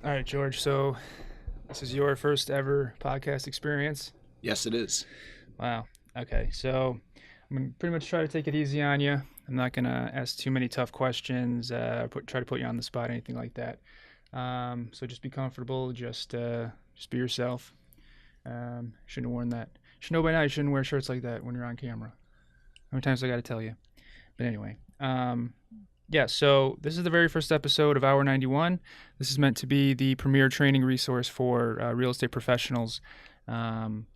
All right, George. So this is your first ever podcast experience. Yes, it is. Wow. Okay. So I'm gonna pretty much try to take it easy on you. I'm not gonna ask too many tough questions. Try to put you on the spot, anything like that. So just be comfortable. Just be yourself. Shouldn't have worn that. Should know by now you shouldn't wear shirts like that when you're on camera. How many times I got to tell you? But anyway, yeah, so this is the very first episode of Hour 91. This is meant to be the premier training resource for real estate professionals. Um,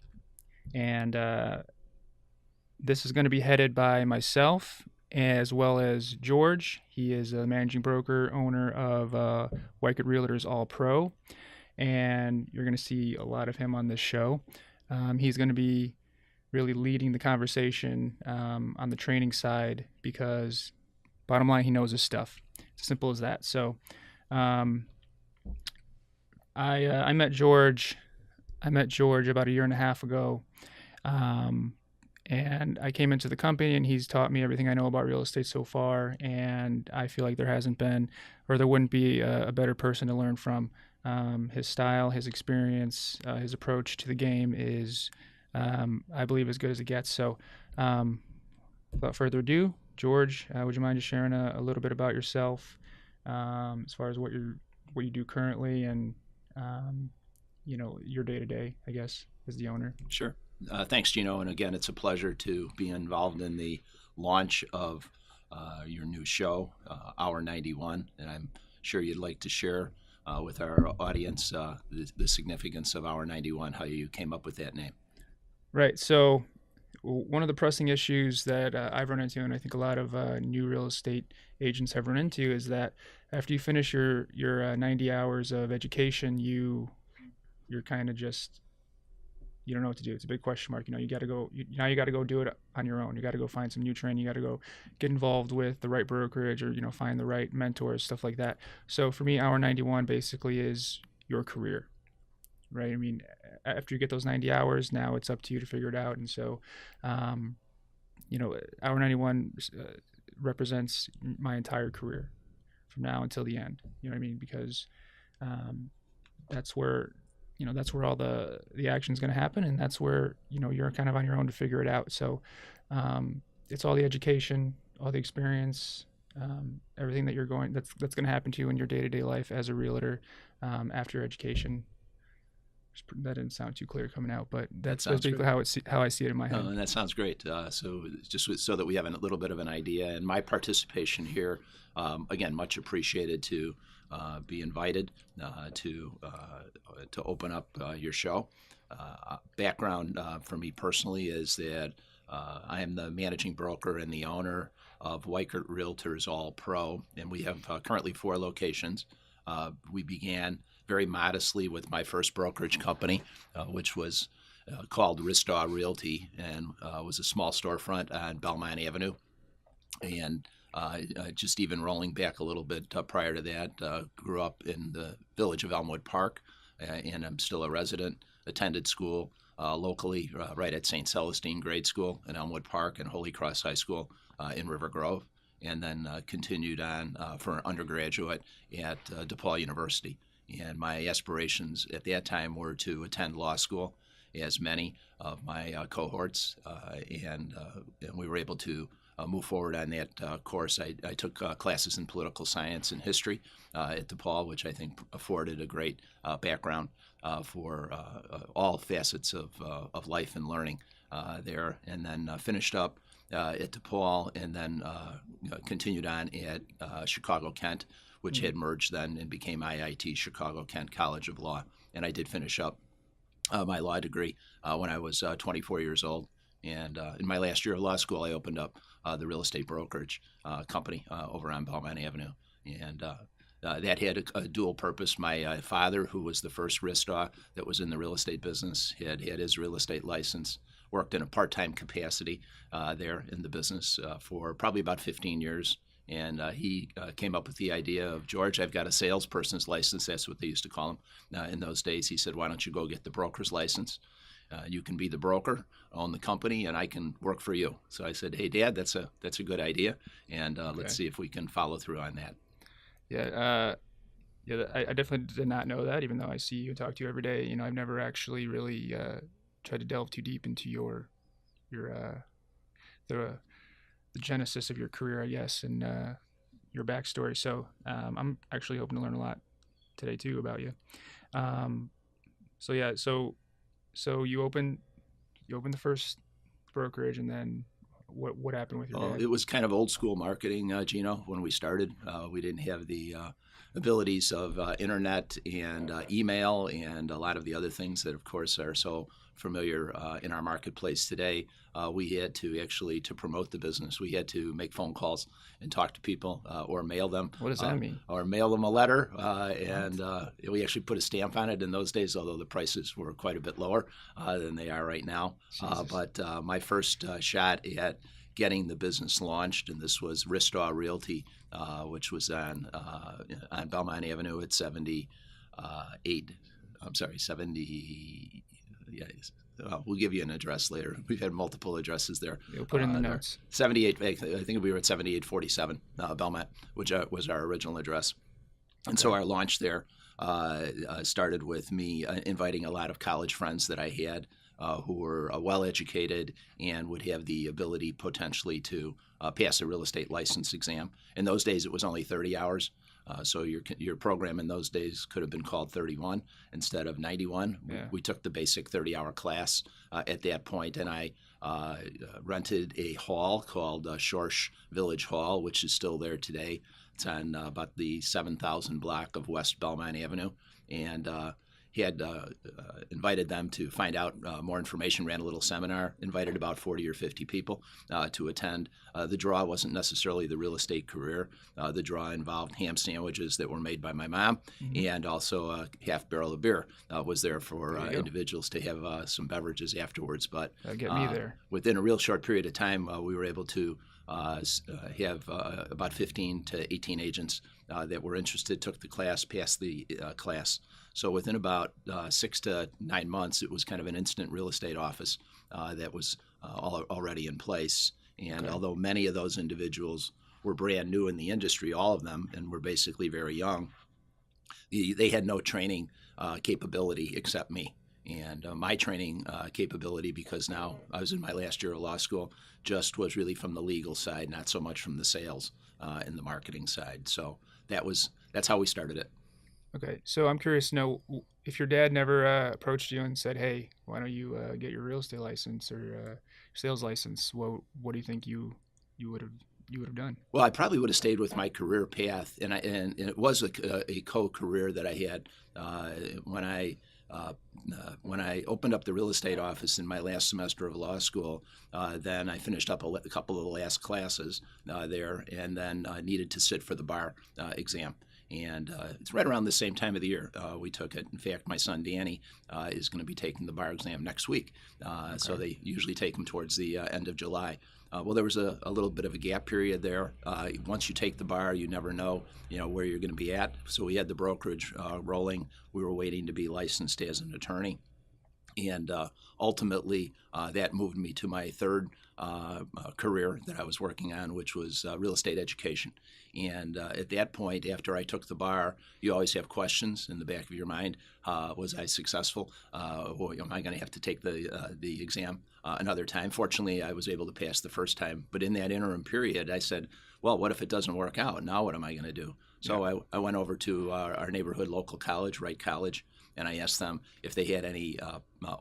and This is going to be headed by myself as well as George. He is a managing broker, owner of Wycott Realtors All Pro. And you're going to see a lot of him on this show. He's going to be really leading the conversation on the training side because bottom line, he knows his stuff. It's as simple as that. So, I met George. I met George about a year and a half ago, and I came into the company, and he's taught me everything I know about real estate so far. And I feel like there hasn't been, or there wouldn't be, a better person to learn from. His style, his experience, his approach to the game is, I believe, as good as it gets. So, without further ado, George, would you mind just sharing a little bit about yourself, as far as what you do currently, and your day to day, I guess, as the owner. Sure. Thanks, Gino. And again, it's a pleasure to be involved in the launch of your new show, Hour 91. And I'm sure you'd like to share with our audience the significance of Hour 91, how you came up with that name. Right. So, one of the pressing issues that I've run into, and I think a lot of new real estate agents have run into, is that after you finish your 90 hours of education, you're kind of just, you don't know what to do. It's a big question mark. You got to go. Now you got to go do it on your own. You got to go find some new training. You got to go get involved with the right brokerage, or find the right mentors, stuff like that. So for me, Hour 91 basically is your career, right? I mean, after you get those 90 hours, now it's up to you to figure it out. And so, Hour 91 represents my entire career from now until the end. You know what I mean? Because that's where all the action is going to happen, and that's where you're kind of on your own to figure it out. So it's all the education, all the experience, everything that's going to happen to you in your day-to-day life as a realtor after education. That didn't sound too clear coming out, but that's basically how I see it in my head. And that sounds great. So just so that we have a little bit of an idea, and my participation here, again, much appreciated to be invited to open up your show. Background for me personally is that I am the managing broker and the owner of Wycott Realtors All Pro, and we have currently 4 locations. We began very modestly with my first brokerage company, which was called Ristau Realty, and was a small storefront on Belmont Avenue. And just even rolling back a little bit prior to that, grew up in the village of Elmwood Park, and I'm still a resident. Attended school locally, right at St. Celestine Grade School in Elmwood Park and Holy Cross High School in River Grove, and then continued on for an undergraduate at DePaul University. And my aspirations at that time were to attend law school, as many of my cohorts, and we were able to move forward on that course. I took classes in political science and history at DePaul, which I think afforded a great background for all facets of life and learning there, and then finished up at DePaul, and then continued on at Chicago-Kent, which had merged then and became IIT, Chicago-Kent College of Law. And I did finish up my law degree when I was 24 years old. And in my last year of law school, I opened up the real estate brokerage company over on Belmont Avenue. And that had a dual purpose. My father, who was the first Ristau that was in the real estate business, had his real estate license, worked in a part-time capacity there in the business for probably about 15 years. And he came up with the idea of, George, I've got a salesperson's license. That's what they used to call him in those days. He said, why don't you go get the broker's license? You can be the broker, own the company, and I can work for you. So I said, hey, Dad, that's a good idea, and let's see if we can follow through on that. Yeah, Yeah, I definitely did not know that, even though I see you and talk to you every day. I've never actually really tried to delve too deep into your the the genesis of your career, I guess, and your backstory. So I'm actually hoping to learn a lot today too about you. Um, so yeah, so you opened the first brokerage, and then what happened with your Well, dad? it was kind of old school marketing, Gino, when we started. We didn't have the abilities of internet and email and a lot of the other things that, of course, are so familiar in our marketplace today. We had to actually, to promote the business, we had to make phone calls and talk to people or mail them. What does that mean? Or mail them a letter, What? and we actually put a stamp on it in those days, although the prices were quite a bit lower than they are right now. Jesus. But my first shot at getting the business launched, and this was Ristau Realty, which was on Belmont Avenue at 78. I'm sorry, 70. Yeah, we'll give you an address later. We've had multiple addresses there. You'll put it in the There, notes. 78. I think we were at 7847 Belmont, which was our original address. And so Okay. our launch there started with me inviting a lot of college friends that I had who were well educated and would have the ability potentially to pass a real estate license exam. In those days, it was only 30 hours. So your program in those days could have been called 31 instead of 91. Yeah. We took the basic 30-hour class at that point, and I rented a hall called Schorsch Village Hall, which is still there today. It's on about the 7,000 block of West Belmont Avenue, and he had invited them to find out more information, ran a little seminar, invited about 40 or 50 people to attend. The draw wasn't necessarily the real estate career. The draw involved ham sandwiches that were made by my mom, Hmm. and also a half barrel of beer was there for There you go. individuals to have some beverages afterwards. But Get me there. within a real short period of time, we were able to have about 15 to 18 agents that were interested, took the class, passed the class. So within about 6 to 9 months, it was kind of an instant real estate office that was already in place. And Okay. although many of those individuals were brand new in the industry, all of them, and were basically very young, they had no training capability except me. And my training capability, because now I was in my last year of law school, just was really from the legal side, not so much from the sales and the marketing side. So that's how we started it. Okay. So I'm curious to know if your dad never approached you and said, "Hey, why don't you get your real estate license or sales license?" What do you think you would have you would have done? Well, I probably would have stayed with my career path, and it was a co-career that I had when I when I opened up the real estate office in my last semester of law school. Then I finished up a couple of the last classes there, and then needed to sit for the bar exam. And it's right around the same time of the year we took it. In fact, my son Danny is going to be taking the bar exam next week. So Okay. they usually take him towards the end of July. Well, there was a little bit of a gap period there. Once you take the bar, you never know, where you're going to be at. So we had the brokerage rolling. We were waiting to be licensed as an attorney. And ultimately, that moved me to my third career that I was working on, which was real estate education. And at that point, after I took the bar, you always have questions in the back of your mind. Was I successful? Or am I going to have to take the exam another time? Fortunately, I was able to pass the first time. But in that interim period, I said, well, what if it doesn't work out? Now what am I going to do? Yeah. So I went over to our neighborhood local college, Wright College, and I asked them if they had any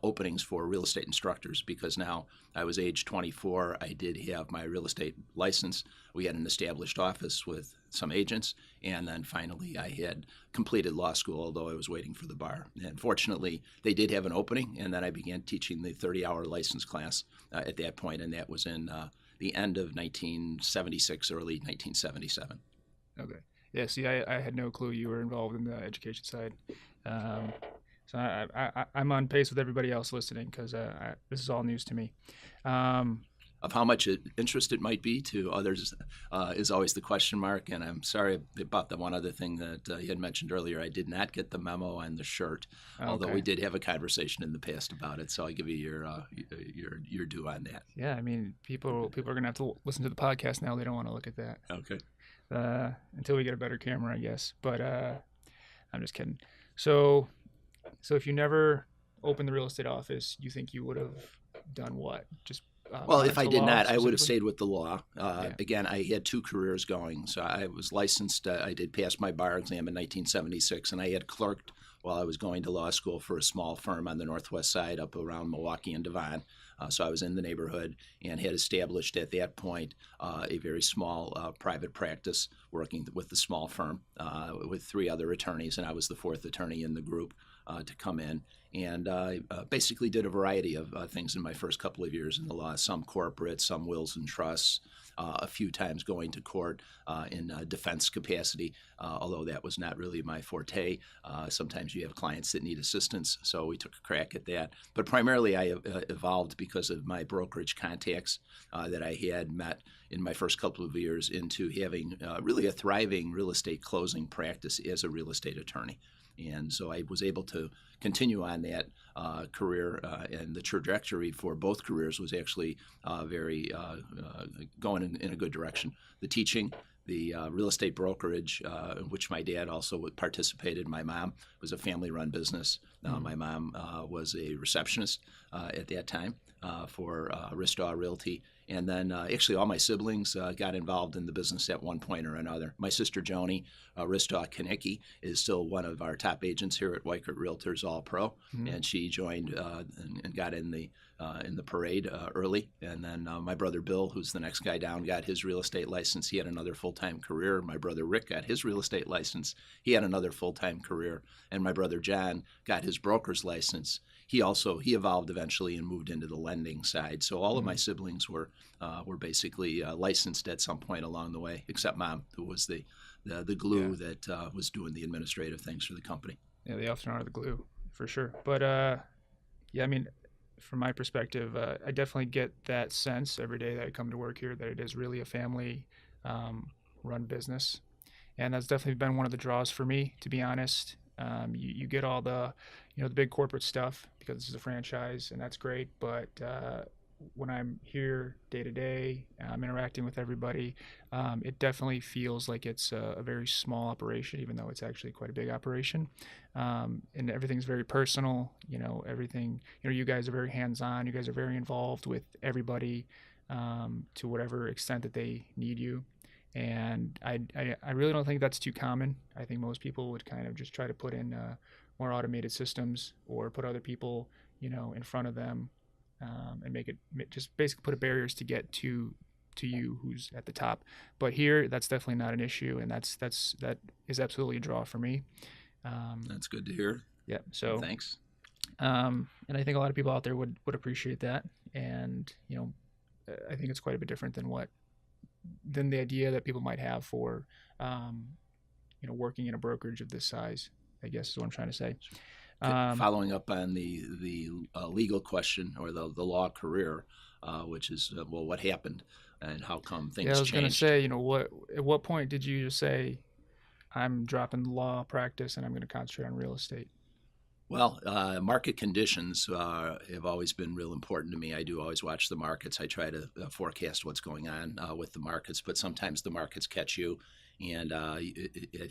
openings for real estate instructors, because now I was age 24. I did have my real estate license. We had an established office with some agents, and then finally I had completed law school, although I was waiting for the bar. And fortunately, they did have an opening, and then I began teaching the 30-hour license class at that point, and that was in the end of 1976, early 1977. Okay. Yeah. See, I had no clue you were involved in the education side. Um, so I'm on pace with everybody else listening because this is all news to me. Um, Of how much interest it might be to others is always the question mark. And I'm sorry about the one other thing that you had mentioned earlier. I did not get the memo on the shirt, although we okay. did have a conversation in the past about it. So I'll give you your due on that. Yeah. I mean, people are gonna have to listen to the podcast now. They don't want to look at that Okay. until we get a better camera, I guess. But I'm just kidding. So, so if you never opened the real estate office, you think you would have done what? Just Well, gone if I into did law not, I would have specifically? stayed with the law. Yeah. Again, I had two careers going. So I was licensed. I did pass my bar exam in 1976, and I had clerked while I was going to law school for a small firm on the northwest side up around Milwaukee and Devon. So I was in the neighborhood and had established at that point a very small private practice working with the small firm with three other attorneys, and I was the fourth attorney in the group to come in. And I basically did a variety of things in my first couple of years in the law, some corporate, some wills and trusts, a few times going to court in defense capacity, although that was not really my forte. Sometimes you have clients that need assistance, so we took a crack at that. But primarily I evolved because of my brokerage contacts that I had met in my first couple of years into having really a thriving real estate closing practice as a real estate attorney. And so I was able to continue on that career, and the trajectory for both careers was actually very going in a good direction. The teaching, the real estate brokerage, in which my dad also participated. My mom was a family-run business. My mom was a receptionist at that time for Ristau Realty. And then actually all my siblings got involved in the business at one point or another. My sister Joni Ristau Kanicki is still one of our top agents here at Weichert Realtors All Pro, Mm-hmm. and she joined and got in the parade early. And then my brother Bill, who's the next guy down, got his real estate license. He had another full-time career. My brother Rick got his real estate license. He had another full-time career. And my brother John got his broker's license. He evolved eventually and moved into the lending side. So all of my siblings were basically licensed at some point along the way, except Mom, who was the glue that was doing the administrative things for the company. Yeah, they often are the glue for sure. But yeah, I mean, from my perspective, I definitely get that sense every day that I come to work here that it is really a family run business. And that's definitely been one of the draws for me, to be honest. You get all the, the big corporate stuff because this is a franchise, and that's great. But when I'm here day to day, I'm interacting with everybody. It definitely feels like it's a very small operation, even though it's actually quite a big operation. And everything's very personal. Everything. You guys are very hands-on. You guys are very involved with everybody to whatever extent that they need you. And I really don't think that's too common. I think most people would kind of just try to put in more automated systems or put other people, in front of them, and make it just basically put barriers to get to you who's at the top. But here, that's definitely not an issue, and that is absolutely a draw for me. That's good to hear. Yeah. So Thanks. and I think a lot of people out there would appreciate that, and I think it's quite a bit different than the idea that people might have for working in a brokerage of this size, I guess is what I'm trying to say. Following up on the legal question or the law career, which is what happened and how come things Yeah, I was going to changed. say, at what point did you just say, I'm dropping law practice and I'm going to concentrate on real estate? Well, market conditions have always been real important to me. I do always watch the markets. I try to forecast what's going on with the markets, but sometimes the markets catch you. And I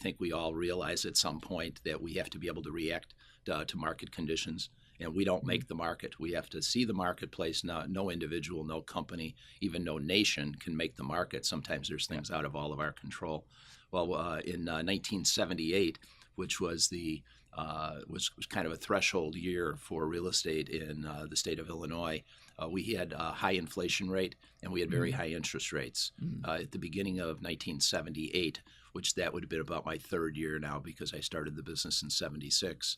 think we all realize at some point that we have to be able to react to market conditions. And we don't make the market. We have to see the marketplace. No individual, no company, even no nation can make the market. Sometimes there's things out of all of our control. Well, in 1978, which was was kind of a threshold year for real estate in the state of Illinois. We had a high inflation rate and we had very high interest rates. At the beginning of 1978, which that would have been about my third year now because I started the business in 76.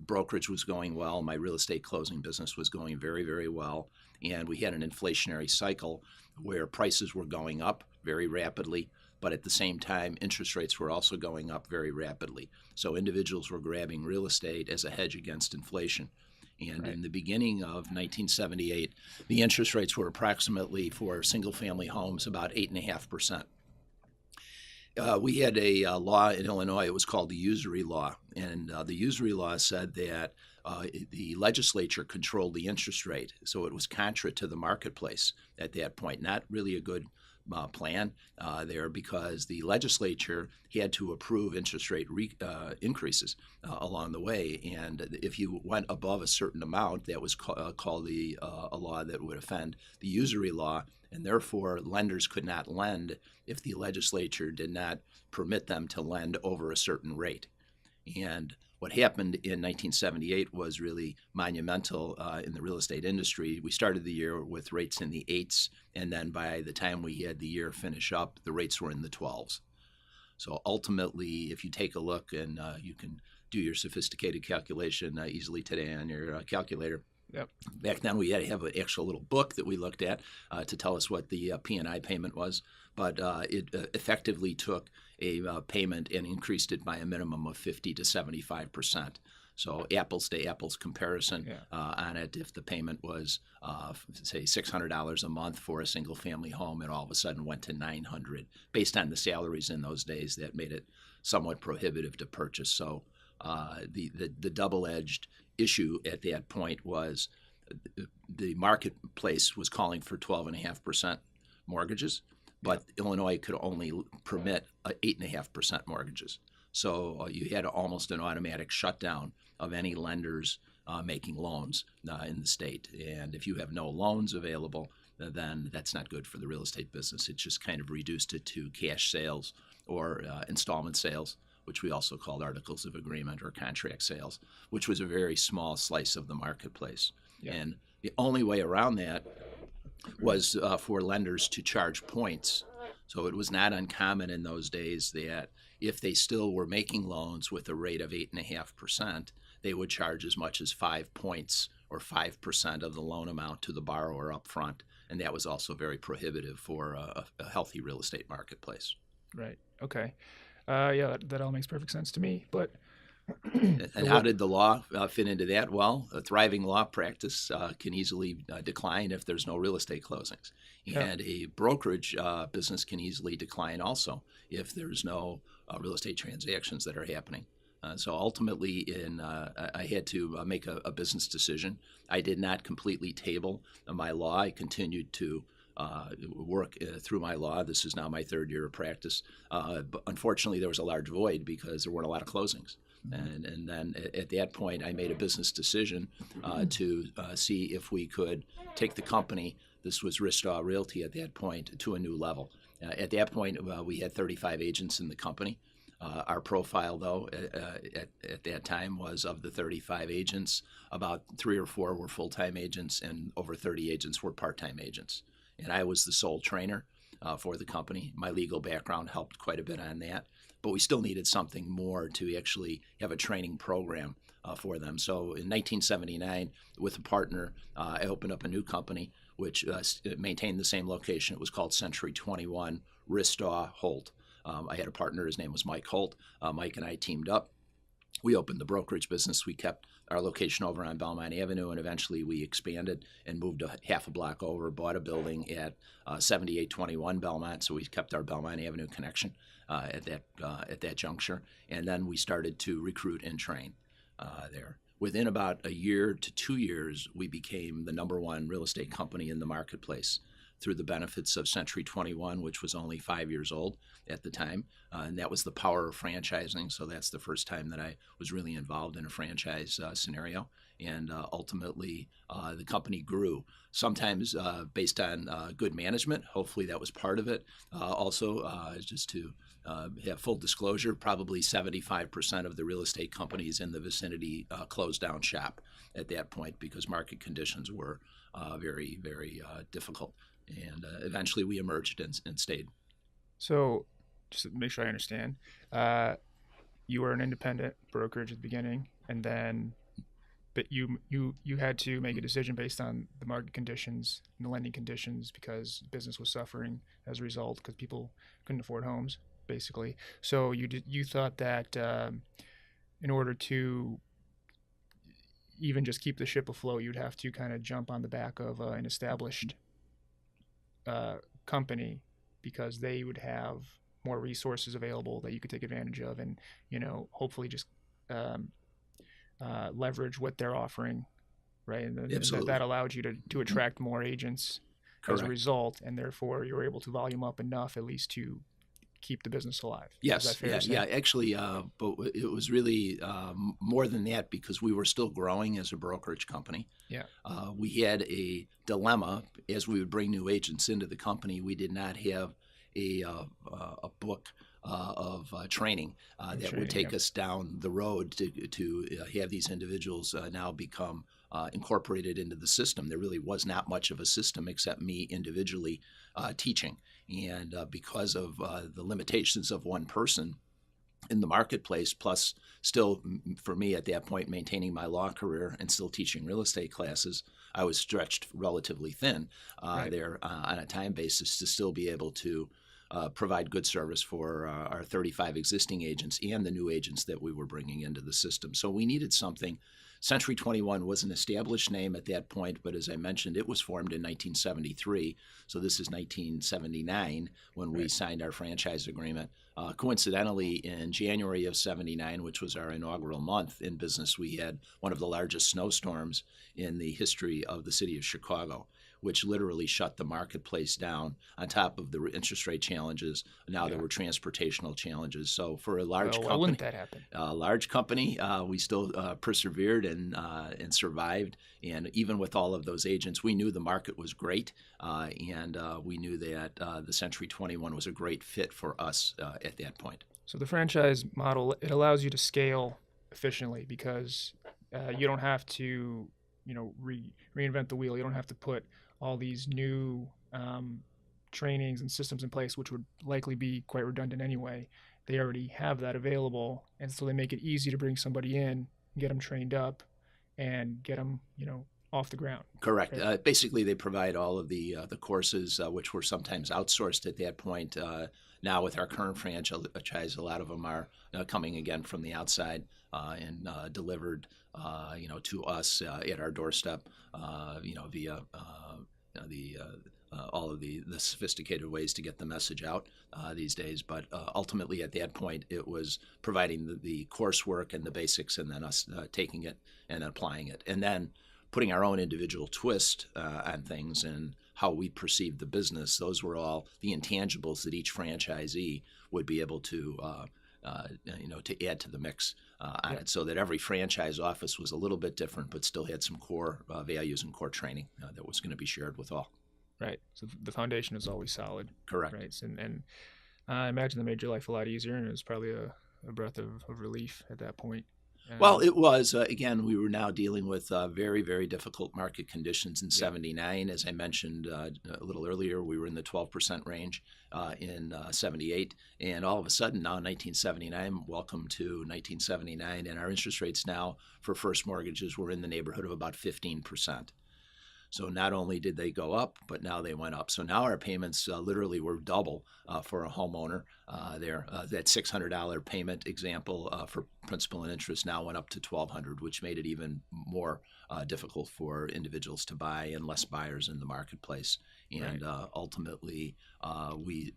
Brokerage was going well. My real estate closing business was going very, very well. And we had an inflationary cycle where prices were going up very rapidly, but at the same time, interest rates were also going up very rapidly. So individuals were grabbing real estate as a hedge against inflation. And Right. in the beginning of 1978, the interest rates were approximately for single-family homes about 8.5%. We had a law in Illinois. It was called the usury law, and the usury law said that the legislature controlled the interest rate, so it was contra to the marketplace at that point. Not really a good plan there because the legislature had to approve interest rate increases along the way. And if you went above a certain amount, that was called a law that would offend the usury law. And therefore, lenders could not lend if the legislature did not permit them to lend over a certain rate. And what happened in 1978 was really monumental in the real estate industry. We started the year with rates in the eights, and then by the time we had the year finish up, the rates were in the 12s. So ultimately, if you take a look, and you can do your sophisticated calculation easily today on your calculator. Yep. Back then, we had to have an actual little book that we looked at to tell us what the P&I payment was, but it effectively took a payment and increased it by a minimum of 50 to 75%. So apples to apples comparison on it. If the payment was, say, $600 a month for a single family home, it all of a sudden went to $900. Based on the salaries in those days, that made it somewhat prohibitive to purchase. So the double-edged issue at that point was the marketplace was calling for 12.5% mortgages, but Illinois could only permit 8.5% mortgages. So you had almost an automatic shutdown of any lenders making loans in the state. And if you have no loans available, then that's not good for the real estate business. It just kind of reduced it to cash sales or installment sales, which we also called articles of agreement or contract sales, which was a very small slice of the marketplace. Yeah. And the only way around that was for lenders to charge points. So it was not uncommon in those days that if they still were making loans with a rate of 8.5%, they would charge as much as 5 points or 5% of the loan amount to the borrower up front. And that was also very prohibitive for a healthy real estate marketplace. Right. Okay. Yeah, that all makes perfect sense to me. But and how did the law fit into that? Well, a thriving law practice can easily decline if there's no real estate closings. And a brokerage business can easily decline also if there's no real estate transactions that are happening. So ultimately, I had to make a business decision. I did not completely table my law. I continued to work through my law. This is now my third year of practice. But unfortunately, there was a large void because there weren't a lot of closings. And then at that point, I made a business decision to see if we could take the company, this was Ristau Realty at that point, to a new level. At that point, we had 35 agents in the company. Our profile, though, at that time was of the 35 agents, about 3 or 4 were full-time agents and over 30 agents were part-time agents. And I was the sole trainer for the company. My legal background helped quite a bit on that. But we still needed something more to actually have a training program for them. So in 1979, with a partner, I opened up a new company which maintained the same location. It was called Century 21 Ristau Holt. I had a partner. His name was Mike Holt. Mike and I teamed up. We opened the brokerage business. We kept our location over on Belmont Avenue, and eventually we expanded and moved a half a block over, bought a building at 7821 Belmont, so we kept our Belmont Avenue connection at that juncture. And then we started to recruit and train there. Within about a year to 2 years, we became the #1 real estate company in the marketplace through the benefits of Century 21, which was only 5 years old at the time. And that was the power of franchising. So that's the first time that I was really involved in a franchise scenario. And ultimately, the company grew, sometimes based on good management. Hopefully that was part of it. Also, just to have full disclosure, probably 75% of the real estate companies in the vicinity closed down shop at that point because market conditions were very, very difficult. And eventually we emerged and stayed. So just to make sure I understand, you were an independent brokerage at the beginning, and then but you had to make a decision based on the market conditions and the lending conditions because business was suffering as a result because people couldn't afford homes, basically. So you thought that in order to even just keep the ship afloat, you'd have to kind of jump on the back of an established company because they would have more resources available that you could take advantage of, and hopefully just leverage what they're offering, right? And Absolutely. that allowed you to attract more agents as a Correct. result, and therefore you're able to volume up enough at least to keep the business alive. Is that Yes, fair yeah, to yeah. say? Actually, but it was really more than that because we were still growing as a brokerage company. Yeah. We had a dilemma as we would bring new agents into the company. We did not have a book of training that would Training. take Yep. us down the road to have these individuals now become incorporated into the system. There really was not much of a system except me individually teaching. And because of the limitations of one person in the marketplace, plus still for me at that point maintaining my law career and still teaching real estate classes, I was stretched relatively thin Right. there on a time basis to still be able to provide good service for our 35 existing agents and the new agents that we were bringing into the system. So we needed something. Century 21 was an established name at that point, but as I mentioned, it was formed in 1973. So this is 1979 when we Right. signed our franchise agreement. Coincidentally, in January of 79, which was our inaugural month in business, we had one of the largest snowstorms in the history of the city of Chicago, which literally shut the marketplace down. On top of the interest rate challenges, now there Yeah. were transportational challenges. So for a large Well, why wouldn't company, that happen? we still persevered and survived. And even with all of those agents, we knew the market was great, and we knew that the Century 21 was a great fit for us at that point. So the franchise model, it allows you to scale efficiently because you don't have to, reinvent the wheel. You don't have to put all these new trainings and systems in place, which would likely be quite redundant anyway. They already have that available, and so they make it easy to bring somebody in, get them trained up, and get them, off the ground. Correct. Right? Basically, they provide all of the courses, which were sometimes outsourced at that point. Now, with our current franchise, a lot of them are coming again from the outside and delivered, to us at our doorstep, via the all of the sophisticated ways to get the message out these days. But ultimately, at that point, it was providing the coursework and the basics, and then us taking it and applying it, and then putting our own individual twist on things and how we perceived the business. Those were all the intangibles that each franchisee would be able to, to add to the mix on Yeah. it, so that every franchise office was a little bit different, but still had some core values and core training that was going to be shared with all. Right. So the foundation is always solid. Correct. Right. And I imagine that made your life a lot easier, and it was probably a breath of relief at that point. Well, it was. Again, we were now dealing with very, very difficult market conditions in Yeah. 79. As I mentioned a little earlier, we were in the 12% range in 78. And all of a sudden, now in 1979, welcome to 1979, and our interest rates now for first mortgages were in the neighborhood of about 15%. So not only did they go up, but now they went up. So now our payments literally were double for a homeowner. That $600 payment example for principal and interest now went up to $1,200, which made it even more difficult for individuals to buy and less buyers in the marketplace. And Right. Ultimately, we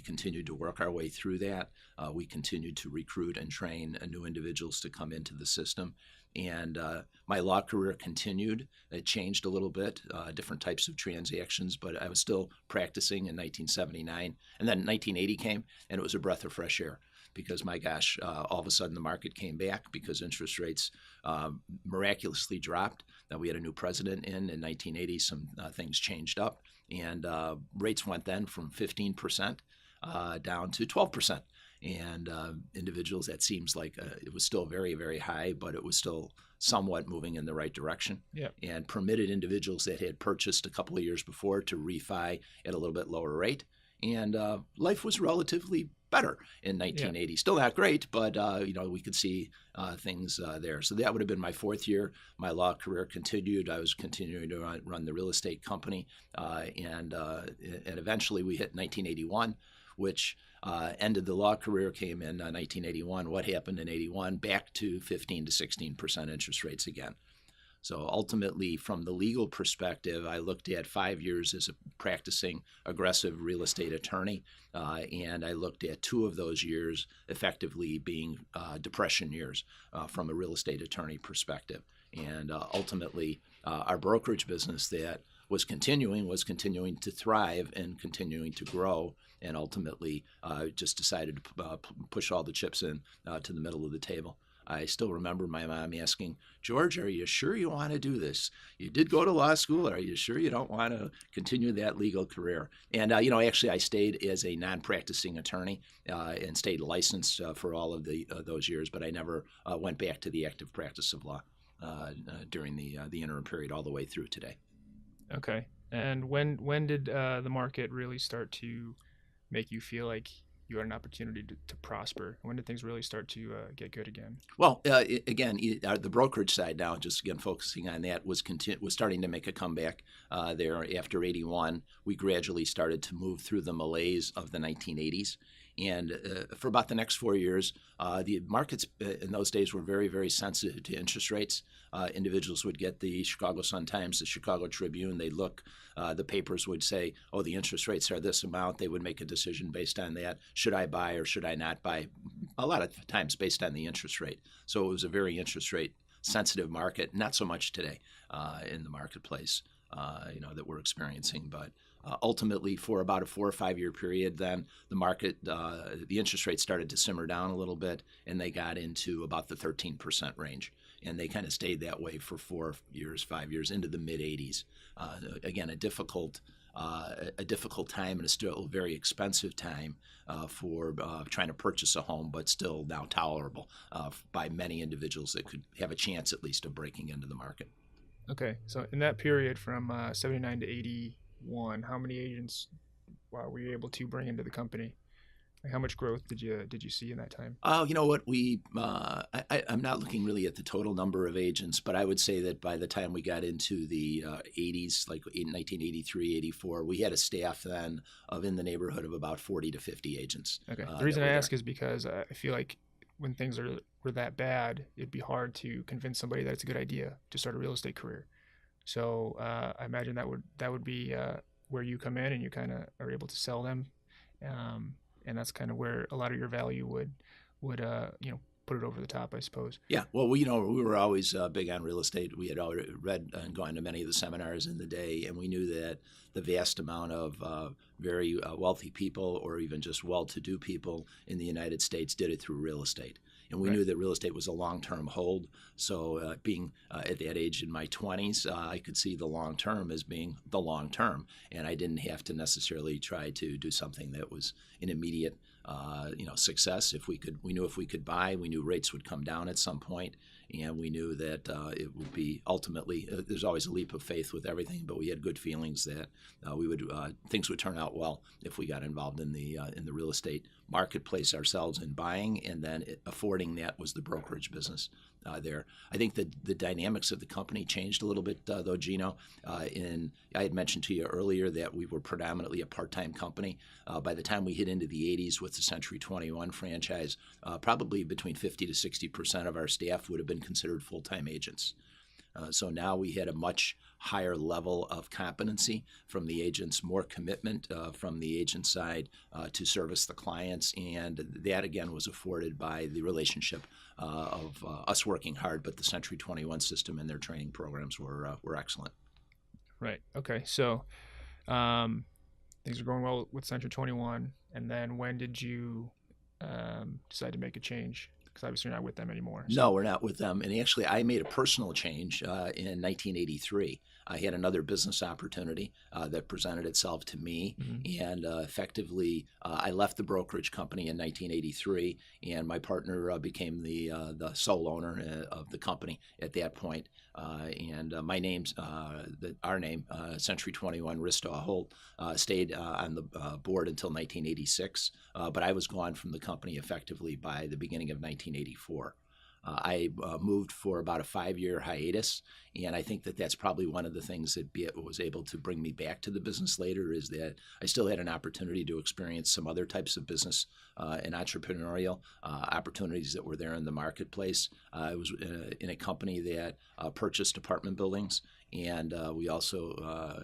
continued to work our way through that. We continued to recruit and train new individuals to come into the system. And my law career continued. It changed a little bit, different types of transactions, but I was still practicing in 1979. And then 1980 came, and it was a breath of fresh air because, my gosh, all of a sudden the market came back because interest rates miraculously dropped. Now we had a new president in 1980. Some things changed up, and rates went then from 15% down to 12%. And individuals, that seems like it was still very, very high, but it was still somewhat moving in the right direction, Yeah. and permitted individuals that had purchased a couple of years before to refi at a little bit lower rate. And life was relatively better in Yeah. 1980. Still not great, but we could see things there. So that would have been my fourth year. My law career continued. I was continuing to run the real estate company, and eventually we hit 1981, which ended the law career, came in 1981. What happened in 81? Back to 15 to 16% interest rates again. So ultimately, from the legal perspective, I looked at 5 years as a practicing aggressive real estate attorney, and I looked at 2 of those years effectively being depression years from a real estate attorney perspective. And ultimately, our brokerage business that was continuing to thrive and continuing to grow, and ultimately just decided to push all the chips in to the middle of the table. I still remember my mom asking, George, are you sure you want to do this? You did go to law school. Are you sure you don't want to continue that legal career? And, actually, I stayed as a non-practicing attorney and stayed licensed for all of those years, but I never went back to the active practice of law during the interim period all the way through today. Okay. And when did the market really start to make you feel like you had an opportunity to prosper? When did things really start to get good again? Well, again, the brokerage side now, just again focusing on that, was starting to make a comeback there after '81. We gradually started to move through the malaise of the 1980s. And for about the next 4 years, the markets in those days were very, very sensitive to interest rates. Individuals would get the Chicago Sun-Times, the Chicago Tribune. They'd look, the papers would say, oh, the interest rates are this amount. They would make a decision based on that. Should I buy or should I not buy? A lot of times based on the interest rate. So it was a very interest rate sensitive market, not so much today in the marketplace, that we're experiencing. But ultimately, for about a 4 or 5 year period, then the market, the interest rates started to simmer down a little bit, and they got into about the 13% range. And they kind of stayed that way for 4 years, 5 years, into the mid 80s. Again, a difficult time and a still very expensive time for trying to purchase a home, but still now tolerable by many individuals that could have a chance at least of breaking into the market. Okay, so in that period from 79 to 81, how many agents were you able to bring into the company? Like, how much growth did you see in that time? You know what, I'm not looking really at the total number of agents, but I would say that by the time we got into the 80s, like in 1983, 84, we had a staff then of in the neighborhood of about 40 to 50 agents. Okay, the reason I ask is because I feel like when things were that bad, it'd be hard to convince somebody that it's a good idea to start a real estate career. So I imagine that would be where you come in and you kind of are able to sell them, and that's kind of where a lot of your value would put it over the top, I suppose. Yeah, well, we were always big on real estate. We had already read and gone to many of the seminars in the day, and we knew that the vast amount of very wealthy people or even just well-to-do people in the United States did it through real estate. And we knew that real estate was a long-term hold. So being at that age in my 20s, I could see the long term as being the long term. And I didn't have to necessarily try to do something that was an immediate success. We knew if we could buy, we knew rates would come down at some point, and we knew that it would be ultimately. There's always a leap of faith with everything, but we had good feelings that things would turn out well if we got involved in the real estate marketplace ourselves in buying, and then affording that was the brokerage business there. I think that the dynamics of the company changed a little bit, though, Gino. I had mentioned to you earlier that we were predominantly a part-time company. By the time we hit into the 80s with the Century 21 franchise, probably between 50 to 60% of our staff would have been considered full-time agents. So now we had a much higher level of competency from the agents, more commitment from the agent side to service the clients, and that again was afforded by the relationship of us working hard, but the Century 21 system and their training programs were excellent. Right. Okay. So things are going well with Century 21, and then when did you decide to make a change? Because obviously you're not with them anymore. So. No, we're not with them. And actually, I made a personal change in 1983. I had another business opportunity that presented itself to me, and effectively, I left the brokerage company in 1983, and my partner became the sole owner of the company at that point. And my name's our name, Century 21 Ristau Holt, stayed on the board until 1986, but I was gone from the company effectively by the beginning of 1984. I moved for about a 5-year hiatus, and I think that that's probably one of the things that was able to bring me back to the business later, is that I still had an opportunity to experience some other types of business and entrepreneurial opportunities that were there in the marketplace. I was in a company that purchased apartment buildings, and we also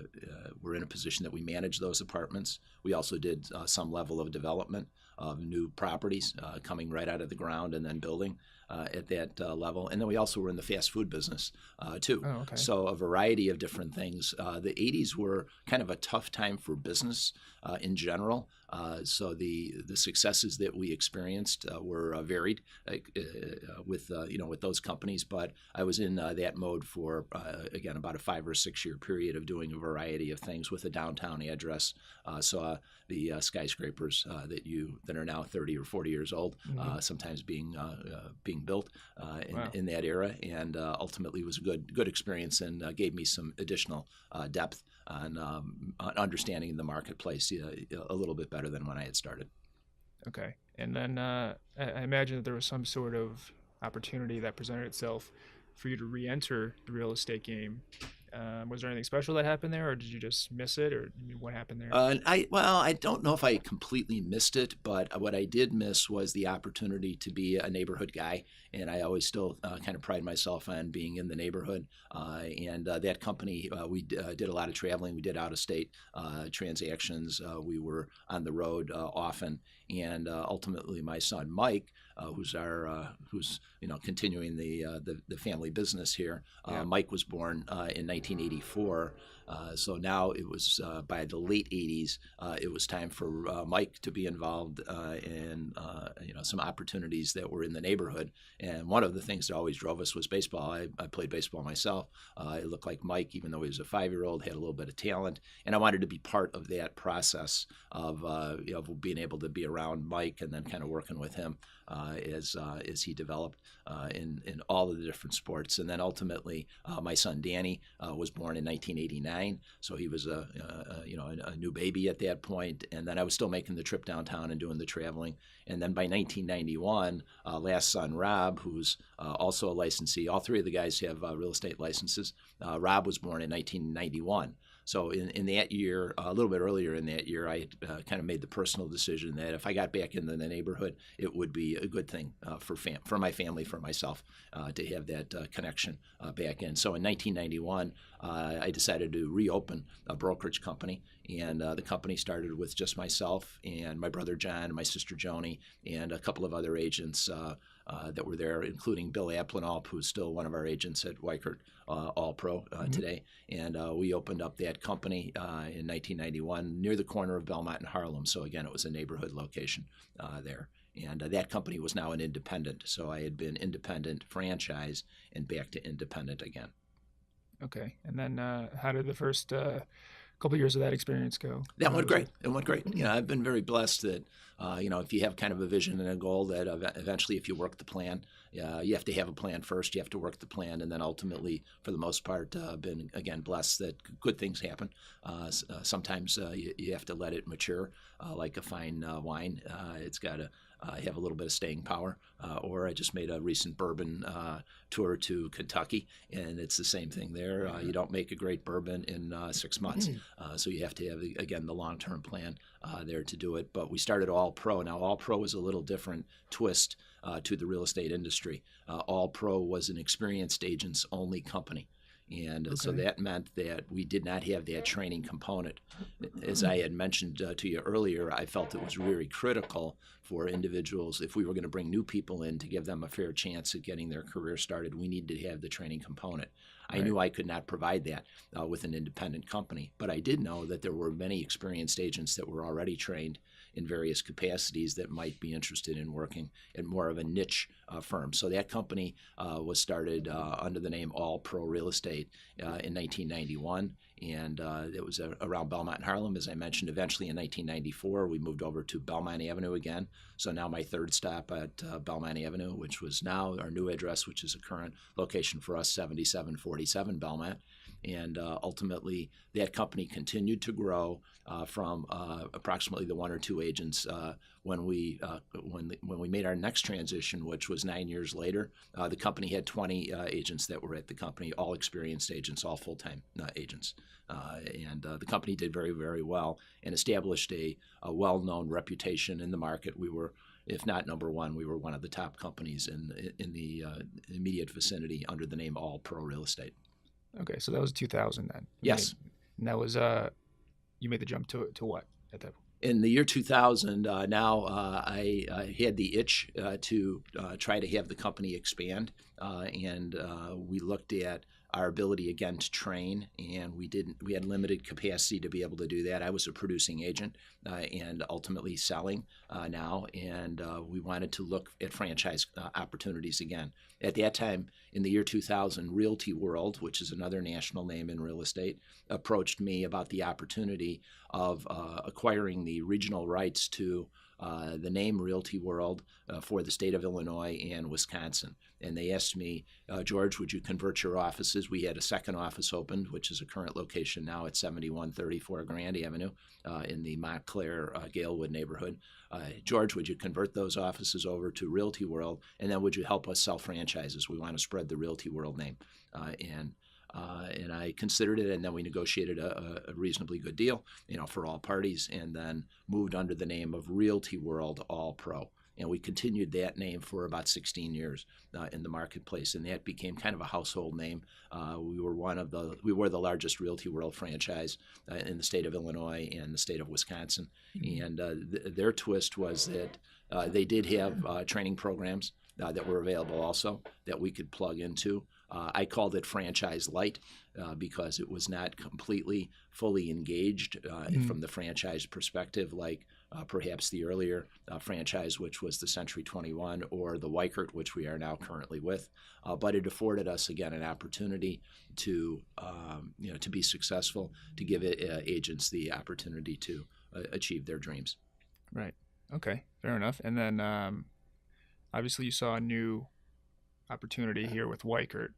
were in a position that we managed those apartments. We also did some level of development of new properties coming right out of the ground and then building at that level. And then we also were in the fast food business too. Oh, okay. So a variety of different things. The 80s were kind of a tough time for business in general. So the successes that we experienced were varied with those companies. But I was in that mode for again about a 5 or 6 year period of doing a variety of things with a downtown address. Saw the skyscrapers that are now 30 or 40 years old, sometimes being built Wow. in that era, and ultimately was a good experience and gave me some additional depth on understanding the marketplace a little bit better than when I had started. Okay. And then I imagine that there was some sort of opportunity that presented itself for you to re-enter the real estate game. Was there anything special that happened there, or did you just miss it, or what happened there? I don't know if I completely missed it, but what I did miss was the opportunity to be a neighborhood guy, and I always still kind of pride myself on being in the neighborhood. And that company, we did a lot of traveling. We did out-of-state transactions. We were on the road often, and ultimately, my son Mike, who's continuing the family business here. Yeah. Mike was born in 1984. So now it was by the late 80s, it was time for Mike to be involved in some opportunities that were in the neighborhood. And one of the things that always drove us was baseball. I played baseball myself. It looked like Mike, even though he was a 5-year-old, had a little bit of talent. And I wanted to be part of that process of being able to be around Mike and then kind of working with him as he developed in all of the different sports. And then ultimately, my son Danny was born in 1989, so he was a new baby at that point. And then I was still making the trip downtown and doing the traveling. And then by 1991, last son Rob, who's also a licensee, all three of the guys have real estate licenses. Rob was born in 1991. So in that year, a little bit earlier in that year, I kind of made the personal decision that if I got back into the neighborhood, it would be a good thing for my family, for myself, to have that connection back in. So in 1991, I decided to reopen a brokerage company, and the company started with just myself and my brother John and my sister Joni and a couple of other agents that were there, including Bill Aplenalp, who's still one of our agents at Weichert All Pro today. And we opened up that company in 1991 near the corner of Belmont and Harlem. So again, it was a neighborhood location there. And that company was now an independent. So I had been independent franchise and back to independent again. Okay. And then how did the first couple years of that experience go? That went great. It went great. I've been very blessed that, if you have kind of a vision and a goal, that eventually, if you work the plan, you have to have a plan first. You have to work the plan, and then ultimately, for the most part, been again blessed that good things happen. Sometimes you have to let it mature, like a fine wine. It's got to have a little bit of staying power. Or I just made a recent bourbon tour to Kentucky, and it's the same thing there. You don't make a great bourbon in 6 months, so you have to have, again, the long-term plan there to do it. But we started All Pro. Now, All Pro is a little different twist to the real estate industry. All Pro was an experienced agents only company. And so that meant that we did not have that training component. As I had mentioned to you earlier, I felt it was really critical for individuals, if we were going to bring new people in to give them a fair chance at getting their career started, we needed to have the training component. I knew I could not provide that with an independent company, but I did know that there were many experienced agents that were already trained in various capacities that might be interested in working at more of a niche firm. So that company was started under the name All Pro Real Estate in 1991. And it was around Belmont and Harlem, as I mentioned. Eventually in 1994, we moved over to Belmont Avenue again. So now my third stop at Belmont Avenue, which was now our new address, which is a current location for us, 7747 Belmont. And ultimately, that company continued to grow from approximately the 1 or 2 agents when we made our next transition, which was 9 years later. The company had 20 agents that were at the company, all experienced agents, all full-time agents. And the company did very, very well and established a well-known reputation in the market. We were, if not number one, we were one of the top companies in the immediate vicinity under the name All Pro Real Estate. Okay, so that was 2000 then. Yes. And that was you made the jump to what at that point? In the year 2000, I had the itch to try to have the company expand, and we looked at our ability again to train, and we had limited capacity to be able to do that. I was a producing agent and ultimately selling now, and we wanted to look at franchise opportunities again. At that time, in the year 2000, Realty World, which is another national name in real estate, approached me about the opportunity of acquiring the regional rights to the name Realty World for the state of Illinois and Wisconsin. And they asked me, George, would you convert your offices? We had a second office opened, which is a current location now at 7134 Grand Avenue in the Montclair Galewood neighborhood. George, would you convert those offices over to Realty World? And then would you help us sell franchises? We want to spread the Realty World name. And I considered it, and then we negotiated a reasonably good deal, for all parties, and then moved under the name of Realty World All Pro. And we continued that name for about 16 years in the marketplace, and that became kind of a household name. We were the largest Realty World franchise in the state of Illinois and the state of Wisconsin. And their twist was that they did have training programs that were available also that we could plug into. I called it Franchise Light because it was not completely fully engaged from the franchise perspective, like perhaps the earlier franchise, which was the Century 21, or the Weichert, which we are now currently with. But it afforded us again an opportunity to be successful, to give agents the opportunity to achieve their dreams. Right. Okay. Fair enough. And then obviously you saw a new opportunity here with Weichert.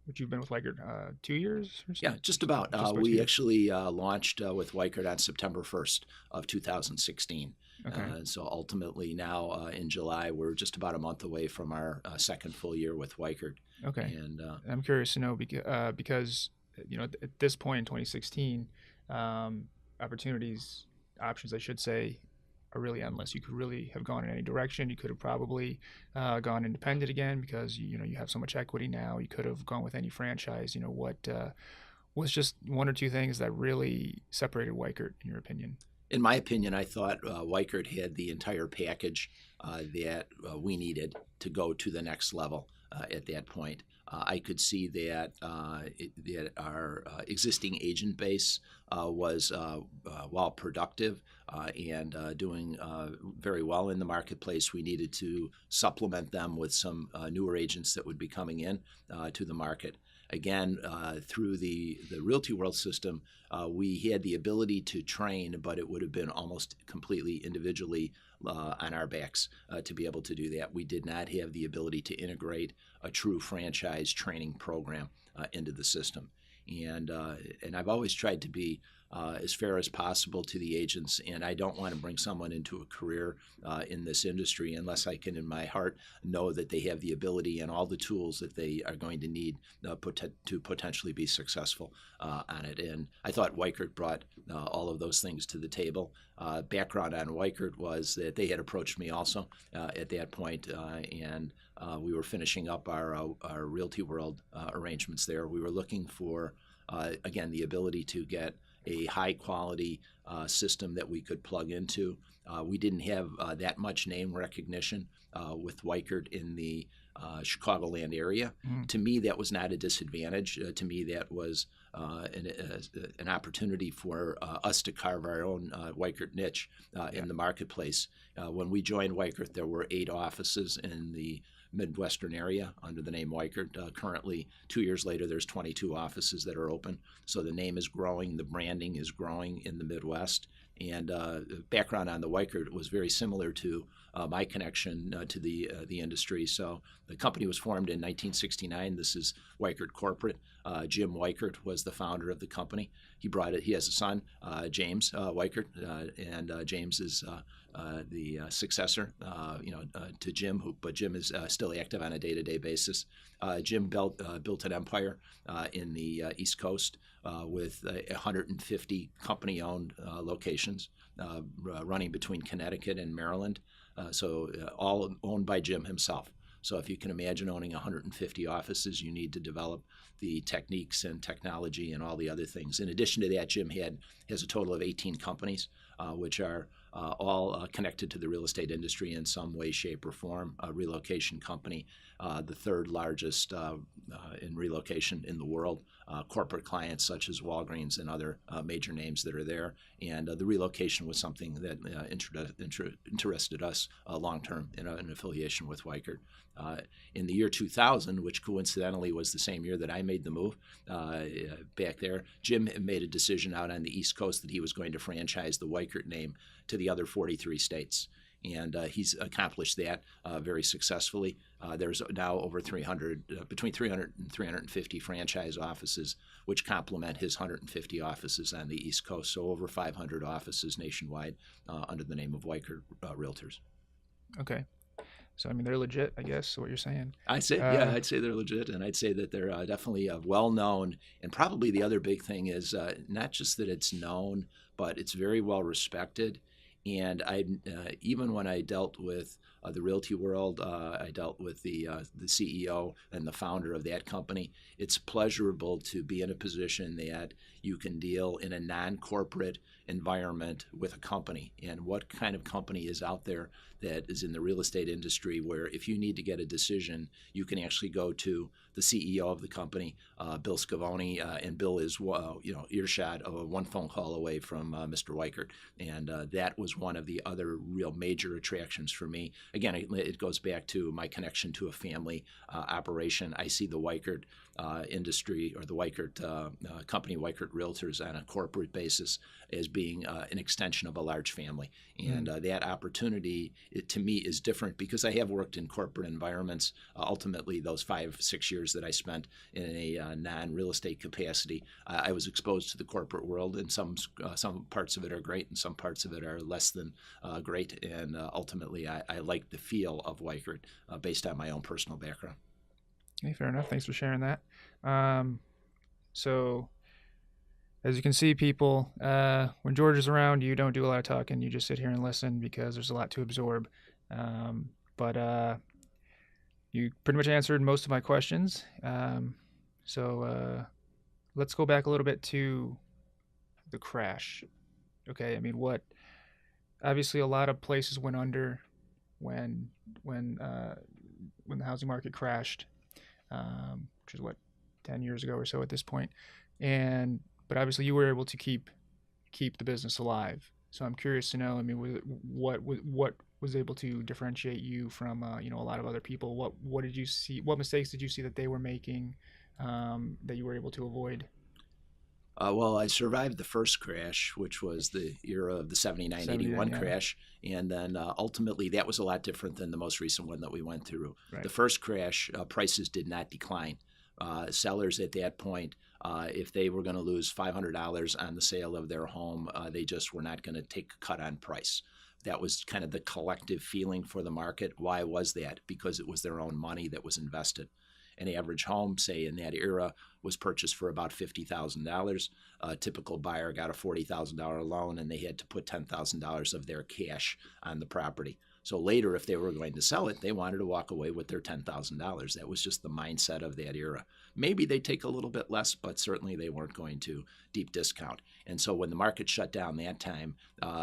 Which you've been with Weichert 2 years or so? Yeah, just about. We actually launched with Weichert on September 1st of 2016. Okay. So ultimately now in July, we're just about a month away from our second full year with Weichert. Okay. And I'm curious to know because at this point in 2016, options I should say, are really endless. You could really have gone in any direction. You could have probably gone independent again because you have so much equity now. You could have gone with any franchise. What was just one or two things that really separated Weichert, in your opinion? In my opinion, I thought Weichert had the entire package that we needed to go to the next level at that point. I could see that that our existing agent base was while productive and doing very well in the marketplace. We needed to supplement them with some newer agents that would be coming in to the market. Again, through the Realty World system, we had the ability to train, but it would have been almost completely individually on our backs to be able to do that. We did not have the ability to integrate a true franchise training program into the system. And I've always tried to be as fair as possible to the agents, and I don't want to bring someone into a career in this industry unless I can, in my heart, know that they have the ability and all the tools that they are going to need to potentially be successful on it. And I thought Weichert brought all of those things to the table. Background on Weichert was that they had approached me also at that point, and we were finishing up our Realty World arrangements there. We were looking for, again, the ability to get a high-quality system that we could plug into. We didn't have that much name recognition with Weichert in the Chicagoland area. To me, that was not a disadvantage. To me, that was an opportunity for us to carve our own Weichert niche in the marketplace. When we joined Weichert, there were 8 offices in the Midwestern area under the name Weichert. Currently, 2 years later, there's 22 offices that are open. So the name is growing, the branding is growing in the Midwest. And background on the Weichert was very similar to my connection to the industry. So the company was formed in 1969. This is Weichert Corporate. Jim Weichert was the founder of the company. He brought it. He has a son, James Weichert, and James is the successor, to Jim. But Jim is still active on a day-to-day basis. Jim built an empire in the East Coast with 150 company-owned locations running between Connecticut and Maryland. So all owned by Jim himself. So if you can imagine owning 150 offices, you need to develop the techniques and technology and all the other things. In addition to that, Jim has a total of 18 companies, which are all connected to the real estate industry in some way, shape, or form. A relocation company, the third largest in relocation in the world. Corporate clients such as Walgreens and other major names that are there. And the relocation was something that interested us long term in an affiliation with Weichert. In the year 2000, which coincidentally was the same year that I made the move back there, Jim made a decision out on the East Coast that he was going to franchise the Weichert name to the other 43 states. And he's accomplished that very successfully. There's now over 300, between 300 and 350 franchise offices, which complement his 150 offices on the East Coast. So over 500 offices nationwide under the name of Weichert Realtors. Okay. So, I mean, they're legit, I guess, what you're saying. I'd say they're legit, and I'd say that they're definitely well known. And probably the other big thing is not just that it's known, but it's very well respected. And I, even when I dealt with the realty world, I dealt with the CEO and the founder of that company. It's pleasurable to be in a position that you can deal in a non-corporate environment with a company. And what kind of company is out there that is in the real estate industry where if you need to get a decision, you can actually go to the CEO of the company, Bill Scavone, and Bill is earshot of one phone call away from Mr. Weichert. And that was one of the other real major attractions for me. Again, it goes back to my connection to a family operation. I see the Weichert industry or the Weichert company, Weichert Realtors, on a corporate basis as being an extension of a large family. And that opportunity, to me, is different because I have worked in corporate environments. Ultimately, those 5-6 years that I spent in a non-real estate capacity, I was exposed to the corporate world, and some parts of it are great and some parts of it are less than great. And ultimately, I like the feel of Weichert based on my own personal background. Okay, fair enough. Thanks for sharing that. So, as you can see, people, when George is around, you don't do a lot of talking. You just sit here and listen because there's a lot to absorb. But you pretty much answered most of my questions. So let's go back a little bit to the crash. Okay, I mean, obviously a lot of places went under when the housing market crashed, which is 10 years ago or so at this point. But obviously you were able to keep the business alive. So I'm curious to know, I mean, what was able to differentiate you from a lot of other people? What did you see? What mistakes did you see that they were making that you were able to avoid? Well, I survived the first crash, which was the era of the 79-81 crash. And then ultimately that was a lot different than the most recent one that we went through. Right. The first crash, prices did not decline. Sellers at that point, if they were going to lose $500 on the sale of their home, they just were not going to take a cut on price. That was kind of the collective feeling for the market. Why was that? Because it was their own money that was invested. An average home, say in that era, was purchased for about $50,000. A typical buyer got a $40,000 loan, and they had to put $10,000 of their cash on the property. So later, if they were going to sell it, they wanted to walk away with their $10,000. That was just the mindset of that era. Maybe they'd take a little bit less, but certainly they weren't going to deep discount. And so when the market shut down that time,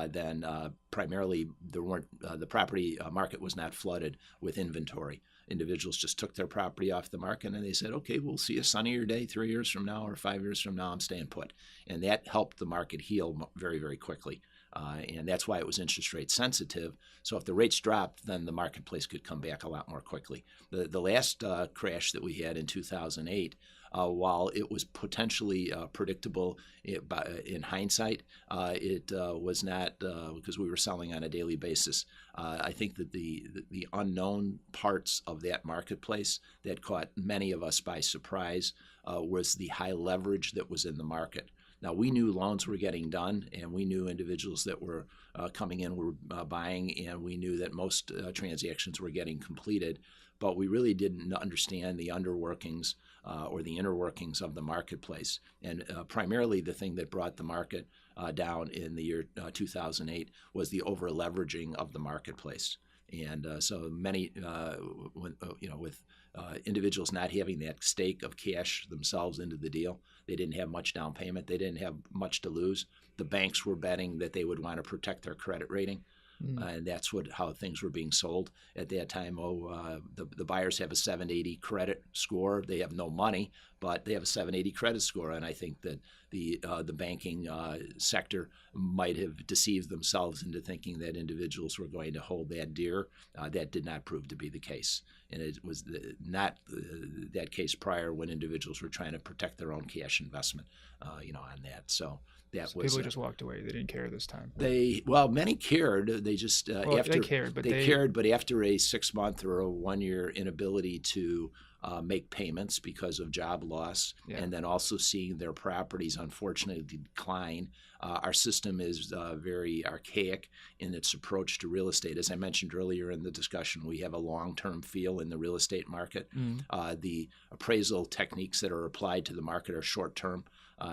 then primarily the property market was not flooded with inventory. Individuals just took their property off the market and they said, okay, we'll see a sunnier day 3 years from now or 5 years from now, I'm staying put. And that helped the market heal very, very quickly. And that's why it was interest rate sensitive. So if the rates dropped, then the marketplace could come back a lot more quickly. The last crash that we had in 2008, while it was potentially predictable in hindsight, it was not because we were selling on a daily basis. I think that the unknown parts of that marketplace that caught many of us by surprise was the high leverage that was in the market. Now, we knew loans were getting done, and we knew individuals that were coming in were buying, and we knew that most transactions were getting completed, but we really didn't understand the underworkings or the inner workings of the marketplace. And primarily the thing that brought the market down in the year 2008 was the over-leveraging of the marketplace. And so many, with individuals not having that stake of cash themselves into the deal, they didn't have much down payment. They didn't have much to lose. The banks were betting that they would want to protect their credit rating. And that's how things were being sold at that time. The buyers have a 780 credit score. They have no money, but they have a 780 credit score. And I think that the banking sector might have deceived themselves into thinking that individuals were going to hold that dear. That did not prove to be the case. And it was not that case prior, when individuals were trying to protect their own cash investment, on that. So that So was people just walked away. They didn't care this time. many cared. They just They cared, but cared, but after a 6-month or a 1-year inability to make payments because of job loss, and then also seeing their properties unfortunately decline. Our system is very archaic in its approach to real estate. As I mentioned earlier in the discussion, we have a long-term feel in the real estate market. The appraisal techniques that are applied to the market are short-term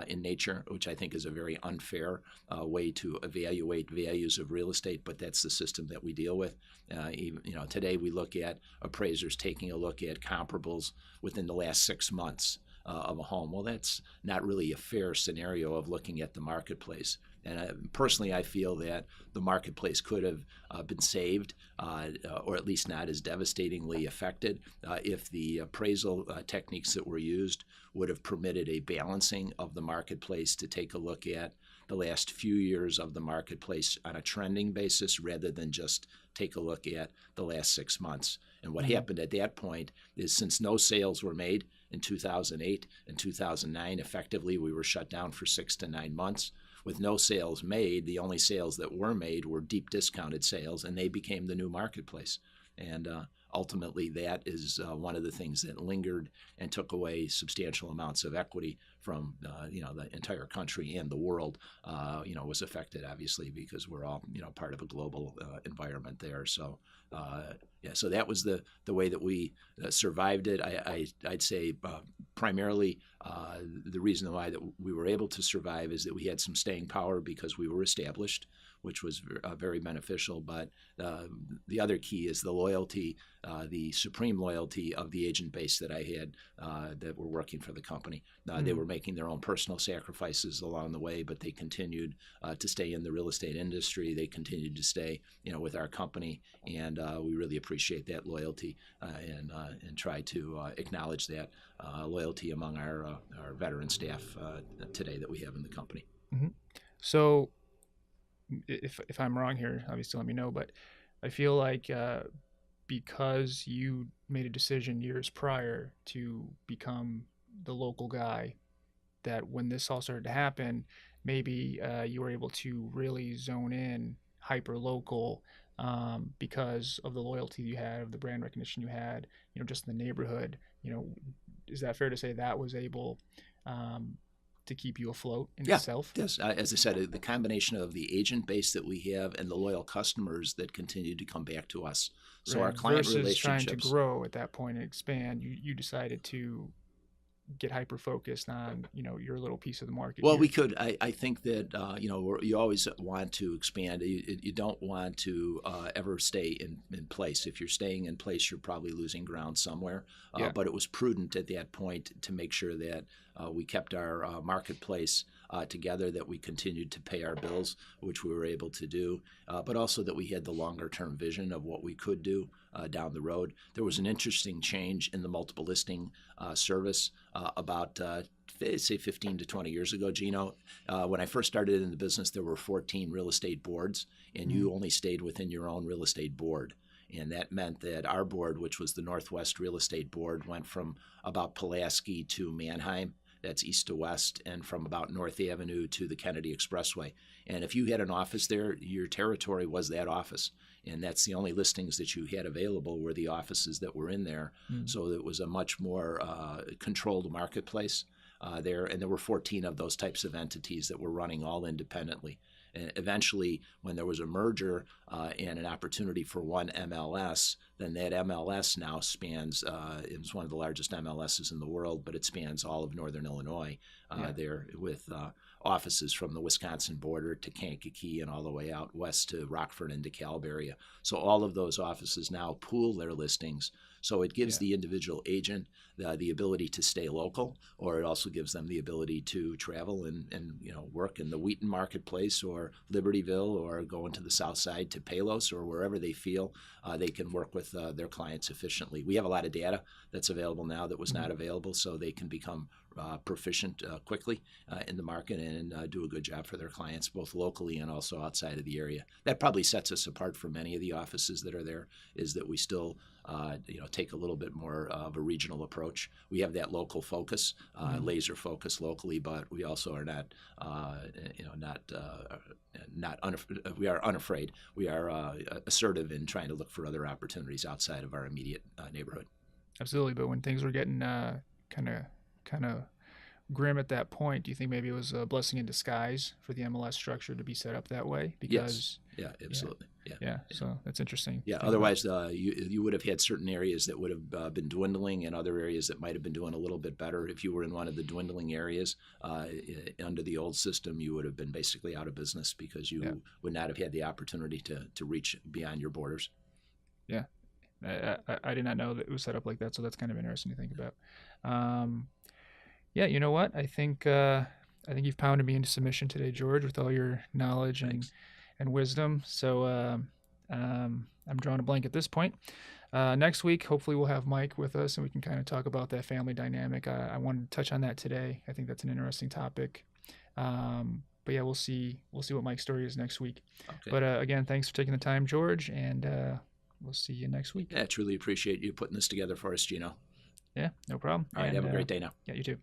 in nature, which I think is a very unfair way to evaluate values of real estate, but that's the system that we deal with. Today we look at appraisers taking a look at comparables within the last 6 months of a home. Well, that's not really a fair scenario of looking at the marketplace. And personally, I feel that the marketplace could have been saved, or at least not as devastatingly affected, if the appraisal techniques that were used would have permitted a balancing of the marketplace to take a look at the last few years of the marketplace on a trending basis, rather than just take a look at the last 6 months. And what happened at that point is, since no sales were made in 2008 and 2009, effectively we were shut down for 6 to 9 months. With no sales made, the only sales that were made were deep discounted sales, and they became the new marketplace. And ultimately, that is one of the things that lingered and took away substantial amounts of equity from the entire country, and the world was affected, obviously, because we're all part of a global environment there. So so that was the way that we survived it. I'd say primarily the reason why that we were able to survive is that we had some staying power because we were established, which was very beneficial. But the other key is the loyalty, the supreme loyalty of the agent base that I had that were working for the company. They were making their own personal sacrifices along the way, but they continued to stay in the real estate industry. They continued to stay, with our company, and we really appreciate that loyalty and try to acknowledge that loyalty among our veteran staff today that we have in the company. So, if I'm wrong here, obviously let me know. But I feel like because you made a decision years prior to become the local guy, that when this all started to happen, maybe you were able to really zone in hyper local because of the loyalty you had, of the brand recognition you had, just in the neighborhood. Is that fair to say that was able to keep you afloat in itself? Yes. As I said, the combination of the agent base that we have and the loyal customers that continue to come back to us. So our client versus relationships. Trying to grow at that point and expand, you decided to get hyper focused on your little piece of the market. Well, here. we could. I think that you always want to expand. You don't want to ever stay in place. If you're staying in place, you're probably losing ground somewhere. But it was prudent at that point to make sure that we kept our marketplace together, that we continued to pay our bills, which we were able to do, but also that we had the longer-term vision of what we could do down the road. There was an interesting change in the multiple listing service about, say, 15 to 20 years ago, Gino. When I first started in the business, there were 14 real estate boards, and you only stayed within your own real estate board. And that meant that our board, which was the Northwest Real Estate Board, went from about Pulaski to Manheim. That's east to west, and from about North Avenue to the Kennedy Expressway. And if you had an office there, your territory was that office. And that's the only listings that you had available were the offices that were in there. So it was a much more controlled marketplace there. And there were 14 of those types of entities that were running all independently. And eventually, when there was a merger and an opportunity for one MLS, then that MLS now spans, it's one of the largest MLSs in the world, but it spans all of northern Illinois there with offices from the Wisconsin border to Kankakee and all the way out west to Rockford and DeKalb area. So all of those offices now pool their listings. So it gives the individual agent the ability to stay local, or it also gives them the ability to travel and work in the Wheaton marketplace or Libertyville, or go into the south side to Palos, or wherever they feel they can work with their clients efficiently. We have a lot of data that's available now that was not available, so they can become proficient quickly in the market and do a good job for their clients, both locally and also outside of the area. That probably sets us apart from many of the offices that are there, is that we still take a little bit more of a regional approach. We have that local focus, laser focus locally, but we also are we are unafraid. We are assertive in trying to look for other opportunities outside of our immediate neighborhood. Absolutely. But when things were getting kind of grim at that point, do you think maybe it was a blessing in disguise for the MLS structure to be set up that way? Because yes. Yeah, absolutely. Yeah. So that's interesting. Yeah. Otherwise, you would have had certain areas that would have been dwindling, and other areas that might have been doing a little bit better. If you were in one of the dwindling areas under the old system, you would have been basically out of business, because you would not have had the opportunity to reach beyond your borders. Yeah. I did not know that it was set up like that, so that's kind of interesting to think about. Yeah, you know what? I think you've pounded me into submission today, George, with all your knowledge and wisdom. So I'm drawing a blank at this point. Next week, hopefully, we'll have Mike with us, and we can kind of talk about that family dynamic. I wanted to touch on that today. I think that's an interesting topic. But yeah, we'll see what Mike's story is next week. Okay. But again, thanks for taking the time, George, and we'll see you next week. Yeah, I truly appreciate you putting this together for us, Gino. Yeah, no problem. All right, have a great day now. Yeah, you too.